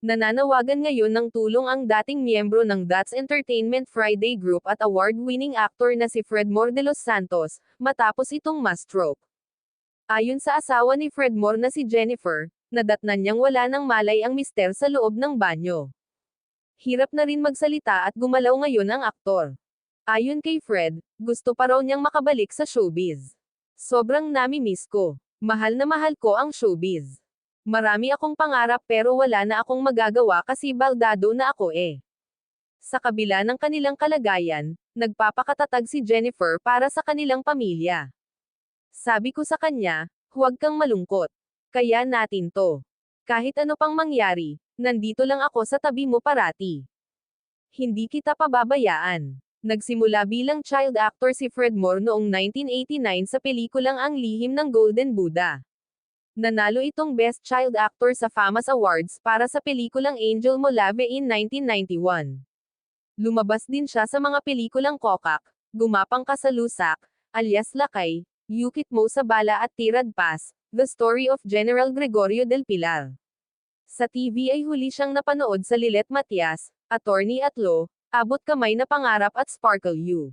Nananawagan ngayon ng tulong ang dating miyembro ng That's Entertainment Friday Group at award-winning actor na si Fredmore de los Santos, matapos itong ma-stroke. Ayon sa asawa ni Fredmore na si Jennifer, nadatnan niyang wala ng malay ang mister sa loob ng banyo. Hirap na rin magsalita at gumalaw ngayon ang aktor. Ayon kay Fred, gusto pa raw niyang makabalik sa showbiz. Sobrang nami-miss ko. Mahal na mahal ko ang showbiz. Marami akong pangarap pero wala na akong magagawa kasi baldado na ako eh. Sa kabila ng kanilang kalagayan, nagpapakatatag si Jennifer para sa kanilang pamilya. Sabi ko sa kanya, huwag kang malungkot. Kaya natin to. Kahit ano pang mangyari, nandito lang ako sa tabi mo parati. Hindi kita pababayaan. Nagsimula bilang child actor si Fredmore noong 1989 sa pelikulang Ang Lihim ng Golden Buddha. Nanalo itong Best Child Actor sa FAMAS Awards para sa pelikulang Angel Mo Love in 1991. Lumabas din siya sa mga pelikulang Kokak, Gumapang Ka sa Lusak, alias Lakay, Yukit Mo sa Bala at Tirad Pas, The Story of General Gregorio del Pilar. Sa TV ay huli siyang napanood sa Lilet Matias, Attorney at Law, Abot Kamay na Pangarap at Sparkle You.